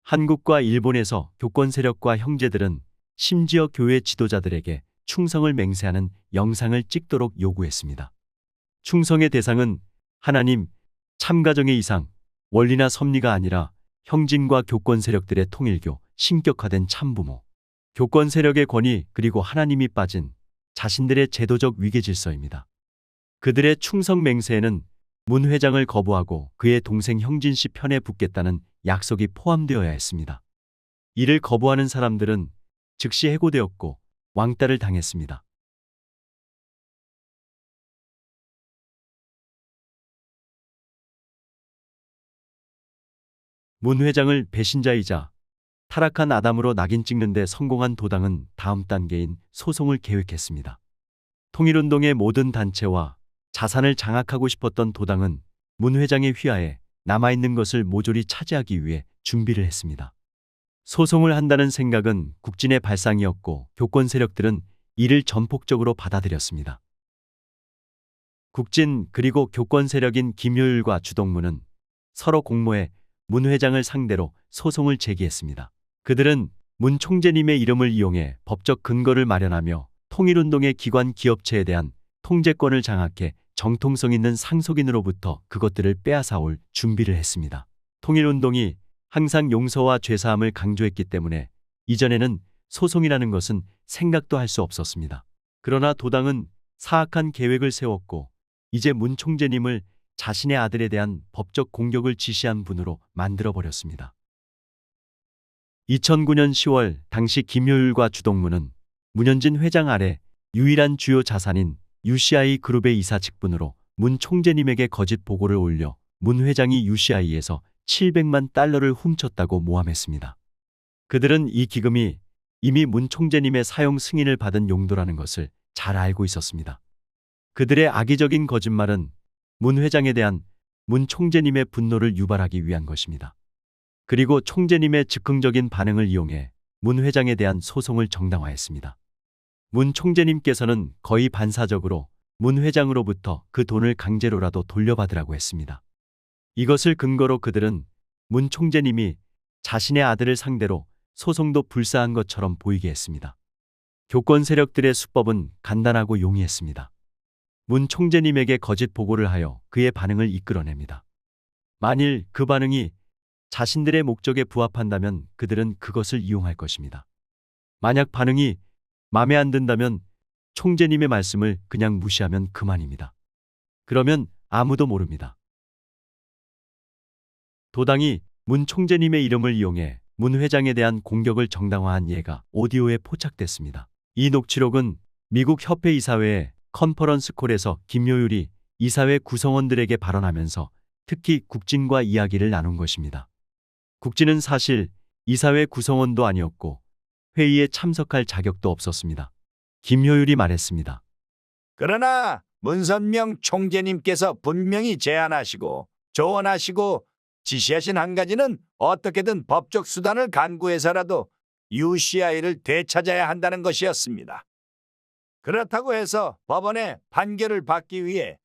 한국과 일본에서 교권 세력과 형제들은 심지어 교회 지도자들에게 충성을 맹세하는 영상을 찍도록 요구했습니다. 충성의 대상은 하나님, 참가정의 이상, 원리나 섭리가 아니라 형진과 교권 세력들의 통일교, 신격화된 참부모, 교권 세력의 권위 그리고 하나님이 빠진 자신들의 제도적 위계 질서입니다. 그들의 충성 맹세에는 문 회장을 거부하고 그의 동생 형진 씨 편에 붙겠다는 약속이 포함되어야 했습니다. 이를 거부하는 사람들은 즉시 해고되었고 왕따를 당했습니다. 문 회장을 배신자이자 타락한 아담으로 낙인 찍는 데 성공한 도당은 다음 단계인 소송을 계획했습니다. 통일운동의 모든 단체와 자산을 장악하고 싶었던 도당은 문 회장의 휘하에 남아있는 것을 모조리 차지하기 위해 준비를 했습니다. 소송을 한다는 생각은 국진의 발상이었고 교권 세력들은 이를 전폭적으로 받아들였습니다. 국진 그리고 교권 세력인 김효율과 주동문은 서로 공모해 문 회장을 상대로 소송을 제기했습니다. 그들은 문 총재님의 이름을 이용해 법적 근거를 마련하며 통일운동의 기관 기업체에 대한 통제권을 장악해 정통성 있는 상속인으로부터 그것들을 빼앗아올 준비를 했습니다. 통일운동이 항상 용서와 죄사함을 강조했기 때문에 이전에는 소송이라는 것은 생각도 할 수 없었습니다. 그러나 도당은 사악한 계획을 세웠고 이제 문 총재님을 자신의 아들에 대한 법적 공격을 지시한 분으로 만들어버렸습니다. 2009년 10월 당시 김효율과 주동문은 문현진 회장 아래 유일한 주요 자산인 UCI 그룹의 이사 직분으로 문 총재님에게 거짓 보고를 올려 문 회장이 UCI에서 700만 달러를 훔쳤다고 모함했습니다. 그들은 이 기금이 이미 문 총재님의 사용 승인을 받은 용도라는 것을 잘 알고 있었습니다. 그들의 악의적인 거짓말은 문 회장에 대한 문 총재님의 분노를 유발하기 위한 것입니다. 그리고 총재님의 즉흥적인 반응을 이용해 문 회장에 대한 소송을 정당화했습니다. 문 총재님께서는 거의 반사적으로 문 회장으로부터 그 돈을 강제로라도 돌려받으라고 했습니다. 이것을 근거로 그들은 문 총재님이 자신의 아들을 상대로 소송도 불사한 것처럼 보이게 했습니다. 교권 세력들의 수법은 간단하고 용이했습니다. 문 총재님에게 거짓 보고를 하여 그의 반응을 이끌어냅니다. 만일 그 반응이 자신들의 목적에 부합한다면 그들은 그것을 이용할 것입니다. 만약 반응이 마음에 안 든다면 총재님의 말씀을 그냥 무시하면 그만입니다. 그러면 아무도 모릅니다. 도당이 문 총재님의 이름을 이용해 문 회장에 대한 공격을 정당화한 예가 오디오에 포착됐습니다. 이 녹취록은 미국 협회 이사회의 컨퍼런스 콜에서 김효율이 이사회 구성원들에게 발언하면서 특히 국진과 이야기를 나눈 것입니다. 국진은 사실 이사회 구성원도 아니었고 회의에 참석할 자격도 없었습니다. 김효율이 말했습니다. 그러나 문선명 총재님께서 분명히 제안하시고 조언하시고 지시하신 한 가지는 어떻게든 법적 수단을 간구해서라도 UCI를 되찾아야 한다는 것이었습니다. 그렇다고 해서 법원의 판결을 받기 위해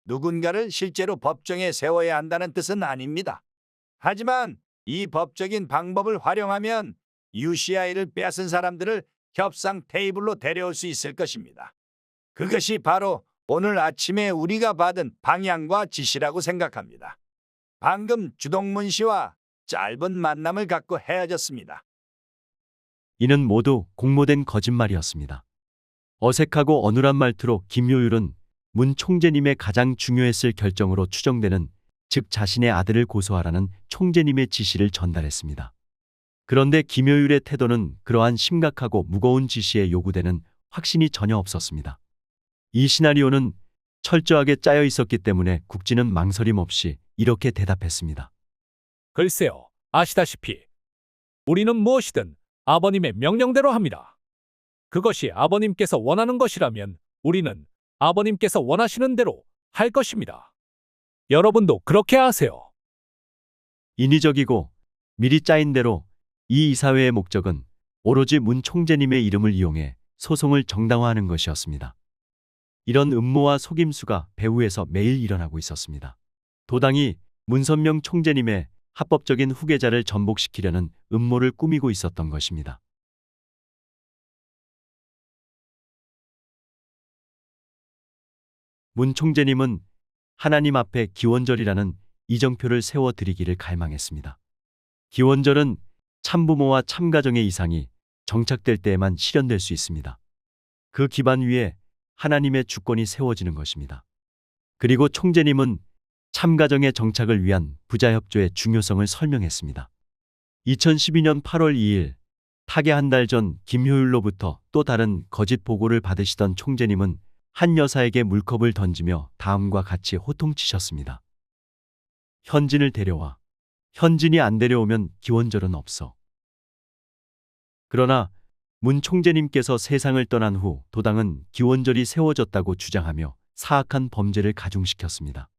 누군가를 실제로 법정에 세워야 한다는 뜻은 아닙니다. 하지만 이 법적인 방법을 활용하면 UCI를 빼앗은 사람들을 협상 테이블로 데려올 수 있을 것입니다. 그것이 바로 오늘 아침에 우리가 받은 방향과 지시라고 생각합니다. 방금 주동문 씨와 짧은 만남을 갖고 헤어졌습니다. 이는 모두 공모된 거짓말이었습니다. 어색하고 어눌한 말투로 김효율은 문 총재님의 가장 중요했을 결정으로 추정되는, 즉 자신의 아들을 고소하라는 총재님의 지시를 전달했습니다. 그런데 김효율의 태도는 그러한 심각하고 무거운 지시에 요구되는 확신이 전혀 없었습니다. 이 시나리오는 철저하게 짜여 있었기 때문에 국진은 망설임 없이 이렇게 대답했습니다. 글쎄요, 아시다시피 우리는 무엇이든 아버님의 명령대로 합니다. 그것이 아버님께서 원하는 것이라면 우리는 아버님께서 원하시는 대로 할 것입니다. 여러분도 그렇게 하세요. 인위적이고 미리 짜인 대로 이 이사회의 목적은 오로지 문 총재님의 이름을 이용해 소송을 정당화하는 것이었습니다. 이런 음모와 속임수가 배후에서 매일 일어나고 있었습니다. 도당이 문선명 총재님의 합법적인 후계자를 전복시키려는 음모를 꾸미고 있었던 것입니다. 문 총재님은 하나님 앞에 기원절이라는 이정표를 세워드리기를 갈망했습니다. 기원절은 참부모와 참가정의 이상이 정착될 때에만 실현될 수 있습니다. 그 기반 위에 하나님의 주권이 세워지는 것입니다. 그리고 총재님은 참가정의 정착을 위한 부자협조의 중요성을 설명했습니다. 2012년 8월 2일, 타계 한 달 전 김효율로부터 또 다른 거짓 보고를 받으시던 총재님은 한 여사에게 물컵을 던지며 다음과 같이 호통치셨습니다. 현진을 데려와. 현진이 안 데려오면 기원절은 없어. 그러나 문 총재님께서 세상을 떠난 후 도당은 기원절이 세워졌다고 주장하며 사악한 범죄를 가중시켰습니다.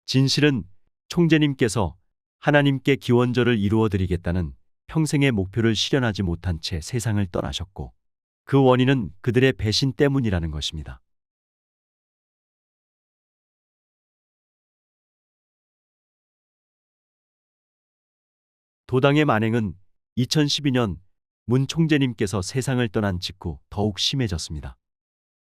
진실은 총재님께서 하나님께 기원절을 이루어드리겠다는 평생의 목표를 실현하지 못한 채 세상을 떠나셨고, 그 원인은 그들의 배신 때문이라는 것입니다. 도당의 만행은 2012년 문 총재님께서 세상을 떠난 직후 더욱 심해졌습니다.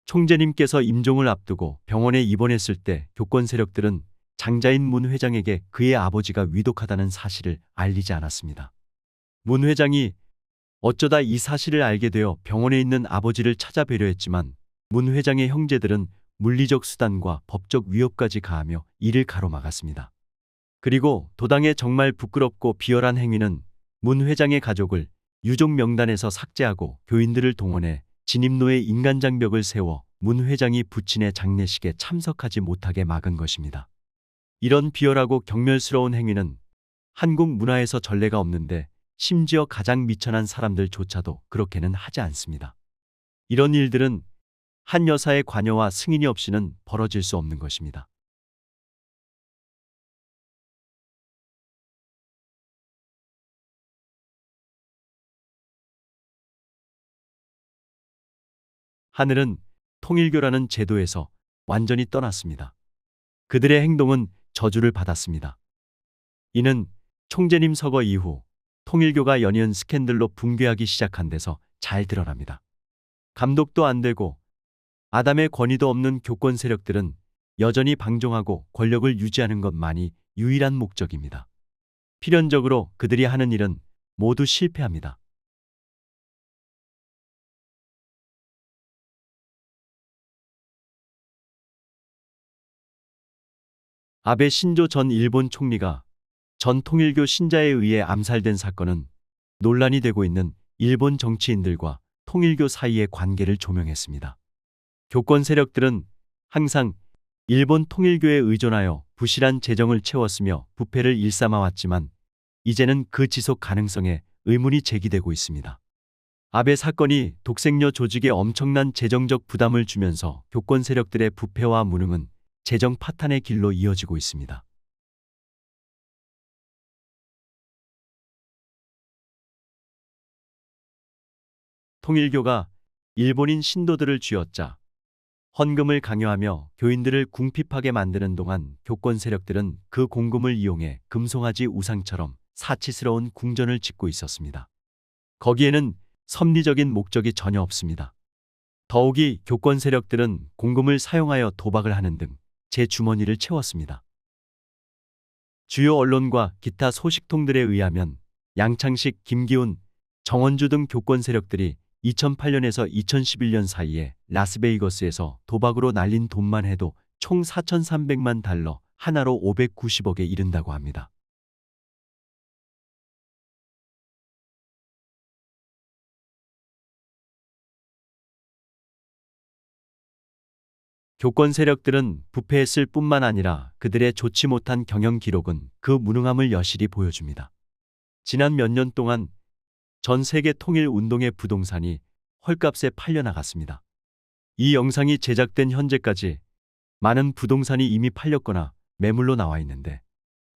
총재님께서 임종을 앞두고 병원에 입원했을 때 교권 세력들은 장자인 문 회장에게 그의 아버지가 위독하다는 사실을 알리지 않았습니다. 문 회장이 어쩌다 이 사실을 알게 되어 병원에 있는 아버지를 찾아뵈려 했지만 문 회장의 형제들은 물리적 수단과 법적 위협까지 가하며 이를 가로막았습니다. 그리고 도당의 정말 부끄럽고 비열한 행위는 문 회장의 가족을 유족 명단에서 삭제하고 교인들을 동원해 진입로에 인간장벽을 세워 문 회장이 부친의 장례식에 참석하지 못하게 막은 것입니다. 이런 비열하고 경멸스러운 행위는 한국 문화에서 전례가 없는데 심지어 가장 미천한 사람들조차도 그렇게는 하지 않습니다. 이런 일들은 한 여사의 관여와 승인이 없이는 벌어질 수 없는 것입니다. 하늘은 통일교라는 제도에서 완전히 떠났습니다. 그들의 행동은 저주를 받았습니다. 이는 총재님 서거 이후 통일교가 연이은 스캔들로 붕괴하기 시작한 데서 잘 드러납니다. 감독도 안 되고 아담의 권위도 없는 교권 세력들은 여전히 방종하고 권력을 유지하는 것만이 유일한 목적입니다. 필연적으로 그들이 하는 일은 모두 실패합니다. 아베 신조 전 일본 총리가 전 통일교 신자에 의해 암살된 사건은 논란이 되고 있는 일본 정치인들과 통일교 사이의 관계를 조명했습니다. 교권 세력들은 항상 일본 통일교에 의존하여 부실한 재정을 채웠으며 부패를 일삼아왔지만 이제는 그 지속 가능성에 의문이 제기되고 있습니다. 아베 사건이 독생녀 조직에 엄청난 재정적 부담을 주면서 교권 세력들의 부패와 무능은 재정 파탄의 길로 이어지고 있습니다. 통일교가 일본인 신도들을 쥐어짜 헌금을 강요하며 교인들을 궁핍하게 만드는 동안 교권 세력들은 그 공금을 이용해 금송아지 우상처럼 사치스러운 궁전을 짓고 있었습니다. 거기에는 섭리적인 목적이 전혀 없습니다. 더욱이 교권 세력들은 공금을 사용하여 도박을 하는 등 제 주머니를 채웠습니다. 주요 언론과 기타 소식통들에 의하면 양창식, 김기훈, 정원주 등 교권 세력들이 2008년에서 2011년 사이에 라스베이거스에서 도박으로 날린 돈만 해도 총 4,300만 달러, 하나로 590억에 이른다고 합니다. 교권 세력들은 부패했을 뿐만 아니라 그들의 좋지 못한 경영 기록은 그 무능함을 여실히 보여줍니다. 지난 몇 년 동안 전 세계 통일 운동의 부동산이 헐값에 팔려나갔습니다. 이 영상이 제작된 현재까지 많은 부동산이 이미 팔렸거나 매물로 나와 있는데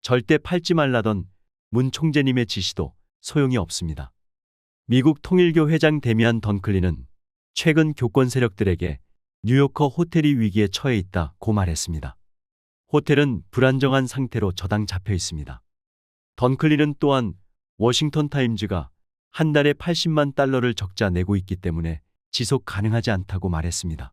절대 팔지 말라던 문 총재님의 지시도 소용이 없습니다. 미국 통일교 회장 데미안 던클리는 최근 교권 세력들에게 뉴요커 호텔이 위기에 처해 있다고 말했습니다. 호텔은 불안정한 상태로 저당 잡혀 있습니다. 던클리는 또한 워싱턴 타임즈가 한 달에 80만 달러를 적자 내고 있기 때문에 지속 가능하지 않다고 말했습니다.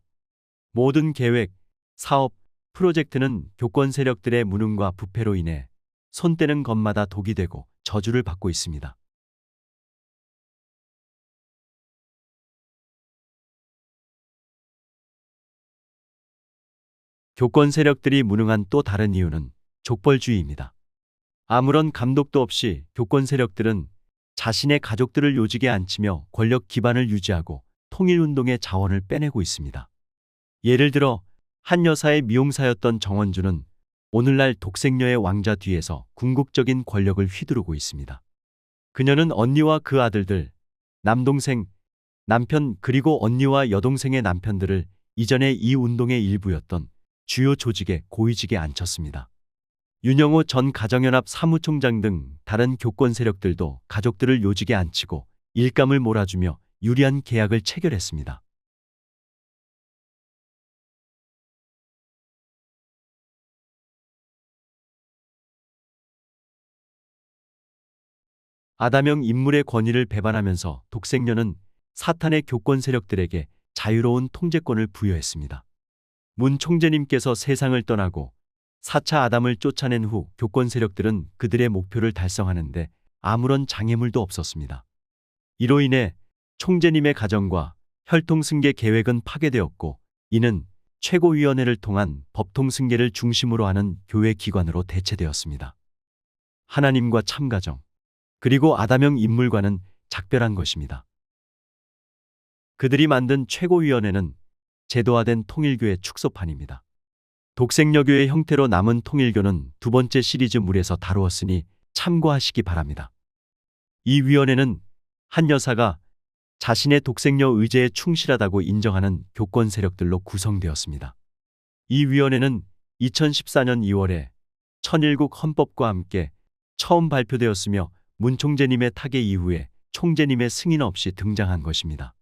모든 계획, 사업, 프로젝트는 교권 세력들의 무능과 부패로 인해 손 떼는 것마다 독이 되고 저주를 받고 있습니다. 교권 세력들이 무능한 또 다른 이유는 족벌주의입니다. 아무런 감독도 없이 교권 세력들은 자신의 가족들을 요직에 앉히며 권력 기반을 유지하고 통일운동의 자원을 빼내고 있습니다. 예를 들어 한 여사의 미용사였던 정원주는 오늘날 독생녀의 왕자 뒤에서 궁극적인 권력을 휘두르고 있습니다. 그녀는 언니와 그 아들들, 남동생, 남편 그리고 언니와 여동생의 남편들을 이전에 이 운동의 일부였던 주요 조직에 고위직에 앉혔습니다. 윤영호 전 가정연합 사무총장 등 다른 교권 세력들도 가족들을 요직에 앉히고 일감을 몰아주며 유리한 계약을 체결했습니다. 아담형 인물의 권위를 배반하면서 독생녀는 사탄의 교권 세력들에게 자유로운 통제권을 부여했습니다. 문 총재님께서 세상을 떠나고 4차 아담을 쫓아낸 후 교권 세력들은 그들의 목표를 달성하는데 아무런 장애물도 없었습니다. 이로 인해 총재님의 가정과 혈통승계 계획은 파괴되었고 이는 최고위원회를 통한 법통승계를 중심으로 하는 교회 기관으로 대체되었습니다. 하나님과 참가정, 그리고 아담형 인물과는 작별한 것입니다. 그들이 만든 최고위원회는 제도화된 통일교의 축소판입니다. 독생녀교의 형태로 남은 통일교는 두 번째 시리즈물에서 다루었으니 참고하시기 바랍니다. 이 위원회는 한 여사가 자신의 독생녀 의제에 충실하다고 인정하는 교권 세력들로 구성되었습니다. 이 위원회는 2014년 2월에 천일국 헌법과 함께 처음 발표되었으며 문 총재님의 타계 이후에 총재님의 승인 없이 등장한 것입니다.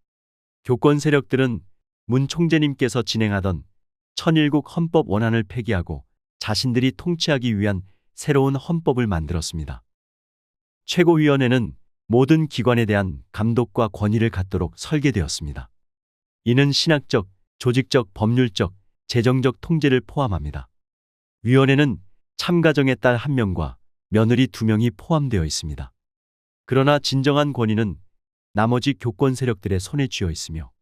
교권 세력들은 문 총재님께서 진행하던 천일국 헌법 원안을 폐기하고 자신들이 통치하기 위한 새로운 헌법을 만들었습니다. 최고위원회는 모든 기관에 대한 감독과 권위를 갖도록 설계되었습니다. 이는 신학적, 조직적, 법률적, 재정적 통제를 포함합니다. 위원회는 참가정의 딸 1명과 며느리 2명이 포함되어 있습니다. 그러나 진정한 권위는 나머지 교권 세력들의 손에 쥐어 있으며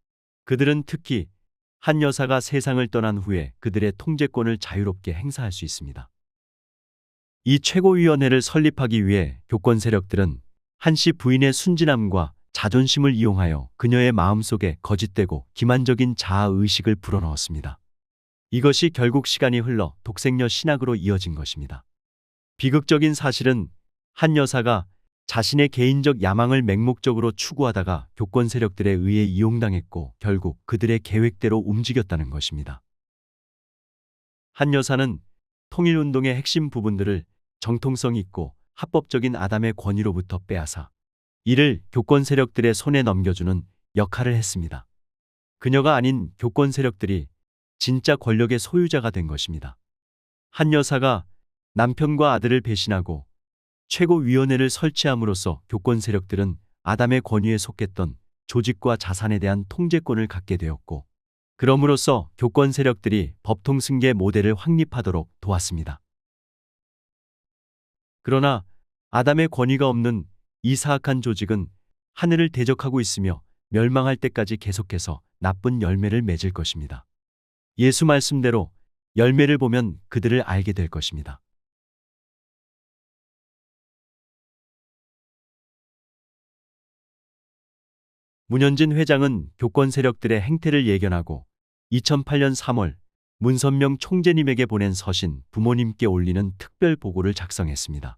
그들은 특히 한 여사가 세상을 떠난 후에 그들의 통제권을 자유롭게 행사할 수 있습니다. 이 최고위원회를 설립하기 위해 교권 세력들은 한씨 부인의 순진함과 자존심을 이용하여 그녀의 마음속에 거짓되고 기만적인 자아의식을 불어넣었습니다. 이것이 결국 시간이 흘러 독생녀 신학으로 이어진 것입니다. 비극적인 사실은 한 여사가 자신의 개인적 야망을 맹목적으로 추구하다가 교권 세력들에 의해 이용당했고 결국 그들의 계획대로 움직였다는 것입니다. 한 여사는 통일운동의 핵심 부분들을 정통성 있고 합법적인 아담의 권위로부터 빼앗아 이를 교권 세력들의 손에 넘겨주는 역할을 했습니다. 그녀가 아닌 교권 세력들이 진짜 권력의 소유자가 된 것입니다. 한 여사가 남편과 아들을 배신하고 최고위원회를 설치함으로써 교권 세력들은 아담의 권위에 속했던 조직과 자산에 대한 통제권을 갖게 되었고 그럼으로써 교권 세력들이 법통 승계 모델을 확립하도록 도왔습니다. 그러나 아담의 권위가 없는 이 사악한 조직은 하늘을 대적하고 있으며 멸망할 때까지 계속해서 나쁜 열매를 맺을 것입니다. 예수 말씀대로 열매를 보면 그들을 알게 될 것입니다. 문현진 회장은 교권 세력들의 행태를 예견하고 2008년 3월 문선명 총재님에게 보낸 서신 부모님께 올리는 특별 보고를 작성했습니다.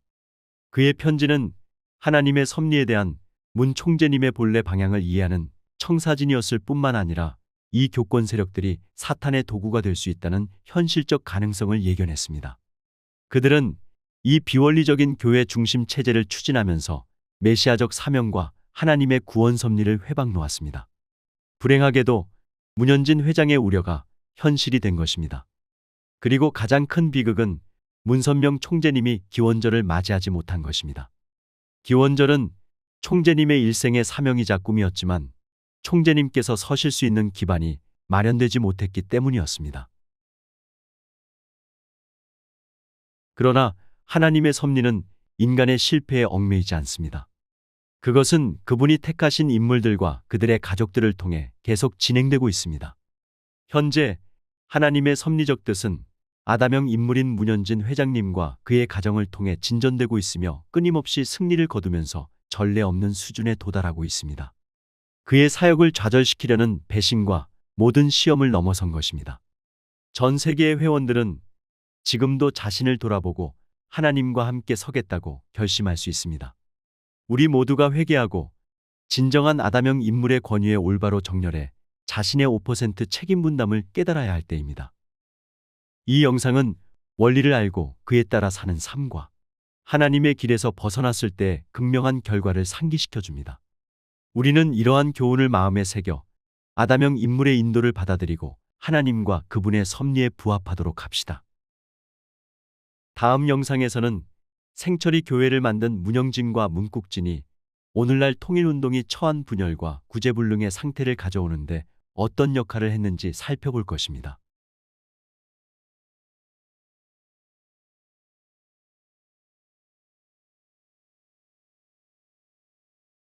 그의 편지는 하나님의 섭리에 대한 문 총재님의 본래 방향을 이해하는 청사진이었을 뿐만 아니라 이 교권 세력들이 사탄의 도구가 될 수 있다는 현실적 가능성을 예견했습니다. 그들은 이 비원리적인 교회 중심 체제를 추진하면서 메시아적 사명과 하나님의 구원 섭리를 회방 놓았습니다. 불행하게도 문현진 회장의 우려가 현실이 된 것입니다. 그리고 가장 큰 비극은 문선명 총재님이 기원절을 맞이하지 못한 것입니다. 기원절은 총재님의 일생의 사명이자 꿈이었지만 총재님께서 서실 수 있는 기반이 마련되지 못했기 때문이었습니다. 그러나 하나님의 섭리는 인간의 실패에 얽매이지 않습니다. 그것은 그분이 택하신 인물들과 그들의 가족들을 통해 계속 진행되고 있습니다. 현재 하나님의 섭리적 뜻은 아담형 인물인 문현진 회장님과 그의 가정을 통해 진전되고 있으며 끊임없이 승리를 거두면서 전례 없는 수준에 도달하고 있습니다. 그의 사역을 좌절시키려는 배신과 모든 시험을 넘어선 것입니다. 전 세계의 회원들은 지금도 자신을 돌아보고 하나님과 함께 서겠다고 결심할 수 있습니다. 우리 모두가 회개하고 진정한 아담형 인물의 권위에 올바로 정렬해 자신의 5% 책임 분담을 깨달아야 할 때입니다. 이 영상은 원리를 알고 그에 따라 사는 삶과 하나님의 길에서 벗어났을 때 극명한 결과를 상기시켜 줍니다. 우리는 이러한 교훈을 마음에 새겨 아담형 인물의 인도를 받아들이고 하나님과 그분의 섭리에 부합하도록 합시다. 다음 영상에서는 생철이 교회를 만든 문영진과 문국진이 오늘날 통일운동이 처한 분열과 구제불능의 상태를 가져오는데 어떤 역할을 했는지 살펴볼 것입니다.